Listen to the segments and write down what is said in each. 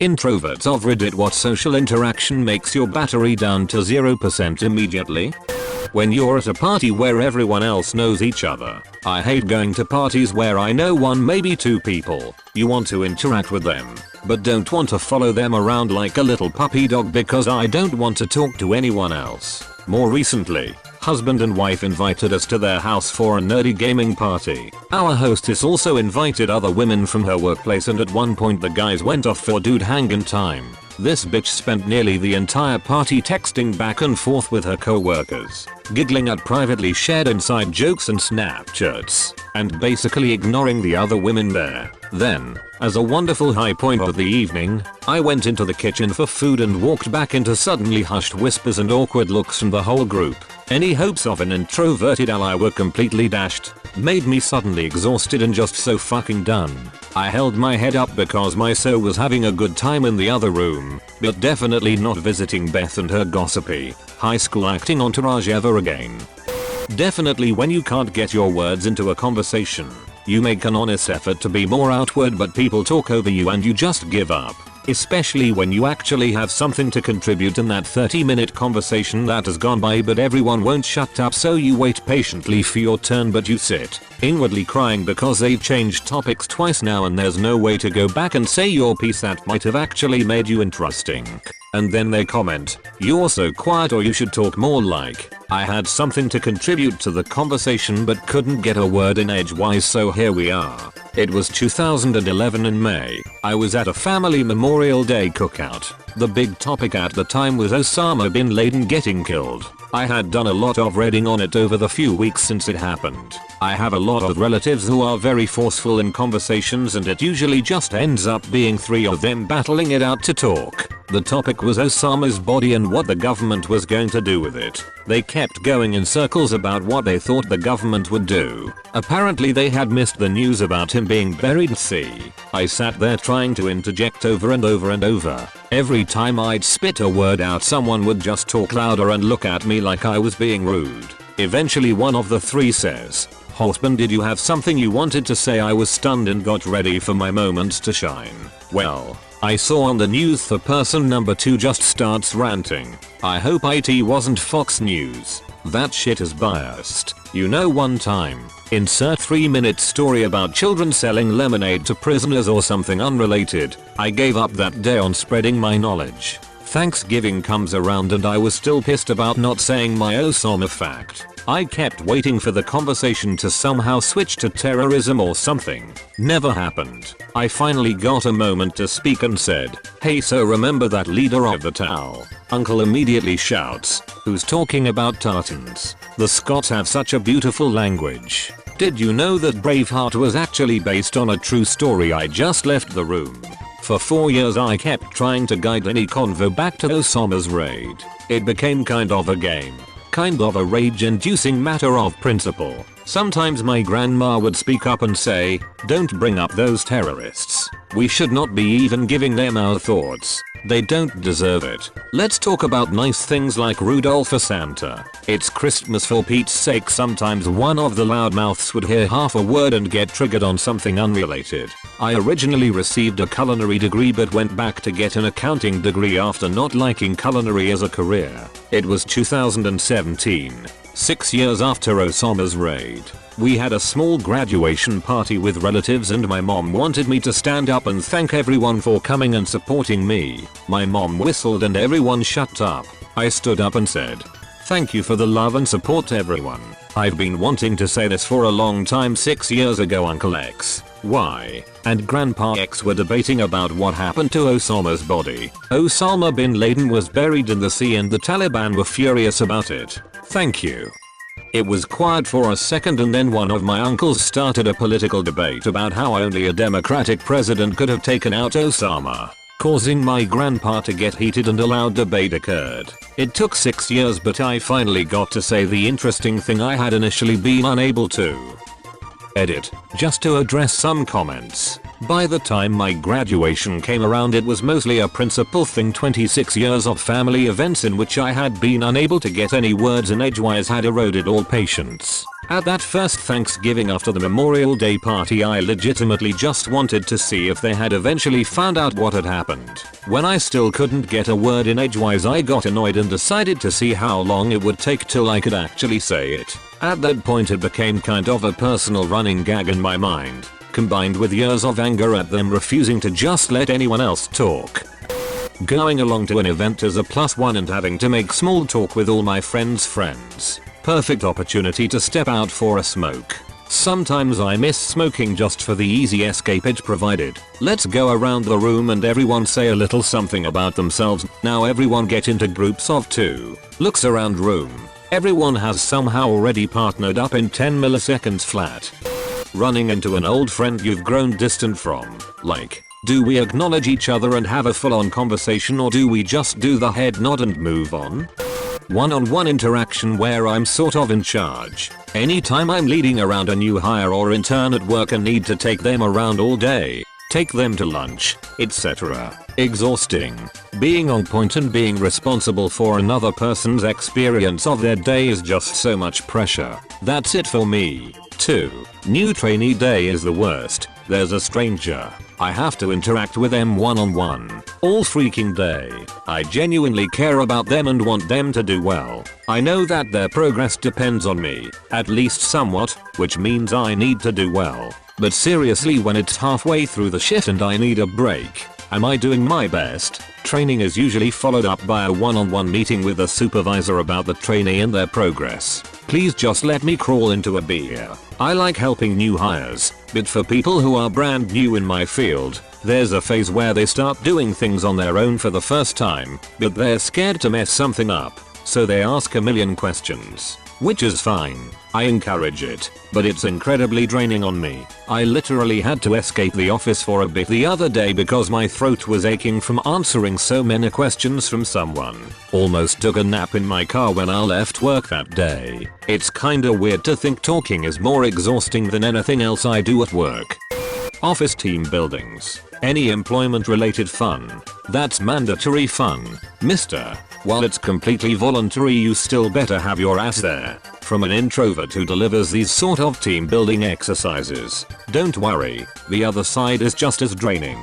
Introverts of Reddit. What social interaction makes your battery down to 0% immediately? When you're at a party where everyone else knows each other. I hate going to parties where I know one, maybe two people. You want to interact with them, but don't want to follow them around like a little puppy dog because I don't want to talk to anyone else. More recently, husband and wife invited us to their house for a nerdy gaming party. Our hostess also invited other women from her workplace, and at one point the guys went off for dude hangin' time. This bitch spent nearly the entire party texting back and forth with her co-workers, giggling at privately shared inside jokes and Snapchats, and basically ignoring the other women there. Then, as a wonderful high point of the evening, I went into the kitchen for food and walked back into suddenly hushed whispers and awkward looks from the whole group. Any hopes of an introverted ally were completely dashed. Made me suddenly exhausted and just so fucking done. I held my head up because my soul was having a good time in the other room, but definitely not visiting Beth and her gossipy high school acting entourage ever again. Definitely when you can't get your words into a conversation, you make an honest effort to be more outward, but people talk over you and you just give up. Especially when you actually have something to contribute in that 30-minute conversation that has gone by, but everyone won't shut up, so you wait patiently for your turn, but you sit inwardly crying because they've changed topics twice now and there's no way to go back and say your piece that might have actually made you interesting. And then they comment, "You're so quiet," or "You should talk more." Like, I had something to contribute to the conversation but couldn't get a word in edgewise, so here we are. It was 2011 in May. I was at a family Memorial Day cookout. The big topic at the time was Osama bin Laden getting killed. I had done a lot of reading on it over the few weeks since it happened. I have a lot of relatives who are very forceful in conversations, and it usually just ends up being three of them battling it out to talk. The topic was Osama's body and what the government was going to do with it. They kept going in circles about what they thought the government would do. Apparently they had missed the news about him being buried. See, I sat there trying to interject over and over and over. Every time I'd spit a word out, someone would just talk louder and look at me like I was being rude. Eventually one of the three says, "Husband, did you have something you wanted to say?" I was stunned and got ready for my moment to shine. Well, I saw on the news the person number 2 just starts ranting. I hope it wasn't Fox News. That shit is biased. You know, one time, insert 3-minute story about children selling lemonade to prisoners or something unrelated. I gave up that day on spreading my knowledge. Thanksgiving comes around and I was still pissed about not saying my Osama fact. I kept waiting for the conversation to somehow switch to terrorism or something. Never happened. I finally got a moment to speak and said, "Hey, so remember that leader of the Tau?" Uncle immediately shouts, "Who's talking about tartans? The Scots have such a beautiful language. Did you know that Braveheart was actually based on a true story?" I just left the room. For 4 years I kept trying to guide any convo back to Osama's raid. It became kind of a game. Kind of a rage-inducing matter of principle. Sometimes my grandma would speak up and say, "Don't bring up those terrorists. We should not be even giving them our thoughts. They don't deserve it. Let's talk about nice things like Rudolph or Santa. It's Christmas, for Pete's sake." Sometimes one of the loudmouths would hear half a word and get triggered on something unrelated. I originally received a culinary degree but went back to get an accounting degree after not liking culinary as a career. It was 2017, 6 years after Osama's raid. We had a small graduation party with relatives and my mom wanted me to stand up and thank everyone for coming and supporting me. My mom whistled and everyone shut up. I stood up and said, "Thank you for the love and support, everyone. I've been wanting to say this for a long time." 6 years ago, Uncle X, Y, and Grandpa X were debating about what happened to Osama's body. Osama bin Laden was buried in the sea and the Taliban were furious about it. Thank you. It was quiet for a second and then one of my uncles started a political debate about how only a Democratic president could have taken out Osama, causing my grandpa to get heated and a loud debate occurred. It took 6 years, but I finally got to say the interesting thing I had initially been unable to. Edit. Just to address some comments. By the time my graduation came around, it was mostly a principal thing. 26 years of family events in which I had been unable to get any words in edgewise had eroded all patience. At that first Thanksgiving after the Memorial Day party, I legitimately just wanted to see if they had eventually found out what had happened. When I still couldn't get a word in edgewise, I got annoyed and decided to see how long it would take till I could actually say it. At that point it became kind of a personal running gag in my mind, combined with years of anger at them refusing to just let anyone else talk. Going along to an event is a +1 and having to make small talk with all my friends. Perfect opportunity to step out for a smoke. Sometimes I miss smoking just for the easy escape it provided. Let's go around the room and everyone say a little something about themselves. Now everyone get into groups of 2. Looks around room. Everyone has somehow already partnered up in 10 milliseconds flat. Running into an old friend you've grown distant from. Like, do we acknowledge each other and have a full-on conversation, or do we just do the head nod and move on? One-on-one interaction where I'm sort of in charge. Anytime I'm leading around a new hire or intern at work and need to take them around all day, take them to lunch, etc. Exhausting. Being on point and being responsible for another person's experience of their day is just so much pressure. That's it for me. 2. New trainee day is the worst. There's a stranger. I have to interact with them one-on-one all freaking day. I genuinely care about them and want them to do well. I know that their progress depends on me, at least somewhat, which means I need to do well. But seriously, when it's halfway through the shift and I need a break, am I doing my best? Training is usually followed up by a one-on-one meeting with a supervisor about the trainee and their progress. Please just let me crawl into a beer. I like helping new hires, but for people who are brand new in my field, there's a phase where they start doing things on their own for the first time, but they're scared to mess something up, so they ask a million questions. Which is fine. I encourage it, but it's incredibly draining on me. I literally had to escape the office for a bit the other day because my throat was aching from answering so many questions from someone. Almost took a nap in my car when I left work that day. It's kinda weird to think talking is more exhausting than anything else I do at work. Office team buildings. Any employment related fun. That's mandatory fun, mister. While it's completely voluntary, you still better have your ass there. From an introvert who delivers these sort of team building exercises. Don't worry, the other side is just as draining.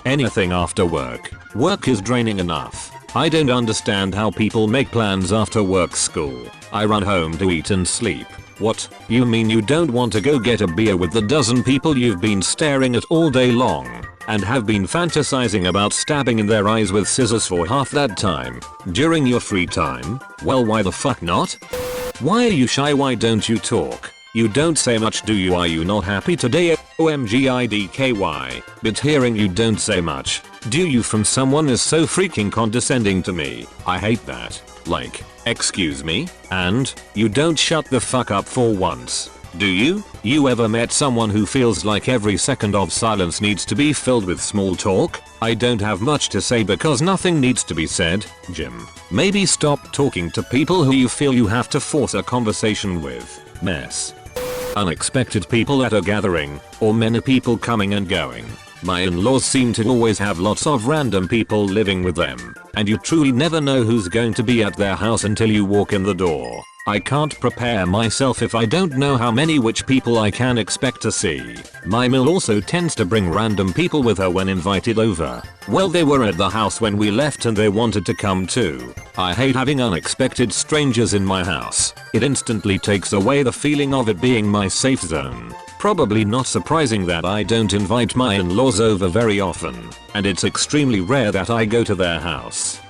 Anything after work. Work is draining enough. I don't understand how people make plans after work. School. I run home to eat and sleep. What? You mean you don't want to go get a beer with the dozen people you've been staring at all day long? And have been fantasizing about stabbing in their eyes with scissors for half that time, during your free time? Well, why the fuck not? Why are you shy? Why don't you talk? You don't say much, do you? Are you not happy today? OMGIDKY. But hearing you don't say much, do you, from someone is so freaking condescending to me. I hate that. Like, excuse me? And, you don't shut the fuck up for once. Do you? You ever met someone who feels like every second of silence needs to be filled with small talk? I don't have much to say because nothing needs to be said, Jim. Maybe stop talking to people who you feel you have to force a conversation with. Mess. Unexpected people at a gathering, or many people coming and going. My in-laws seem to always have lots of random people living with them, and you truly never know who's going to be at their house until you walk in the door. I can't prepare myself if I don't know how many which people I can expect to see. My mill also tends to bring random people with her when invited over. Well, they were at the house when we left and they wanted to come too. I hate having unexpected strangers in my house. It instantly takes away the feeling of it being my safe zone. Probably not surprising that I don't invite my in-laws over very often, and it's extremely rare that I go to their house.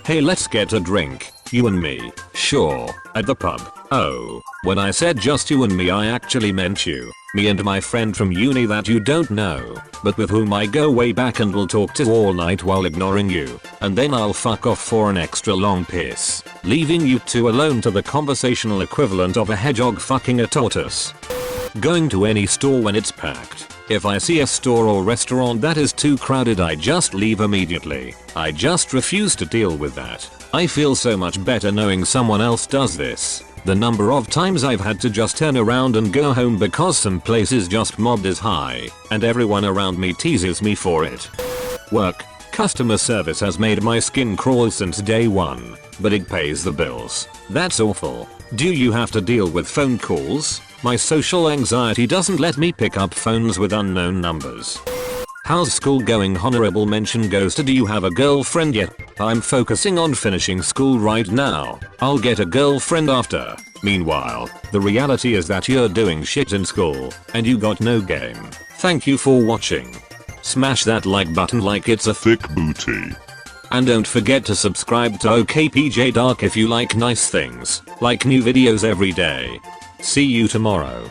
Hey, let's get a drink, you and me. Sure, at the pub. Oh, when I said just you and me, I actually meant you. Me and my friend from uni that you don't know, but with whom I go way back and will talk to all night while ignoring you. And then I'll fuck off for an extra long piss, leaving you two alone to the conversational equivalent of a hedgehog fucking a tortoise. Going to any store when it's packed. If I see a store or restaurant that is too crowded, I just leave immediately. I just refuse to deal with that. I feel so much better knowing someone else does this. The number of times I've had to just turn around and go home because some places just mobbed is high, and everyone around me teases me for it. Work. Customer service has made my skin crawl since day one, but it pays the bills. That's awful. Do you have to deal with phone calls? My social anxiety doesn't let me pick up phones with unknown numbers. How's school going? Honorable mention goes to, do you have a girlfriend yet? I'm focusing on finishing school right now. I'll get a girlfriend after. Meanwhile, the reality is that you're doing shit in school, and you got no game. Thank you for watching. Smash that like button like it's a thick booty. And don't forget to subscribe to okpjdark if you like nice things, like new videos every day. See you tomorrow.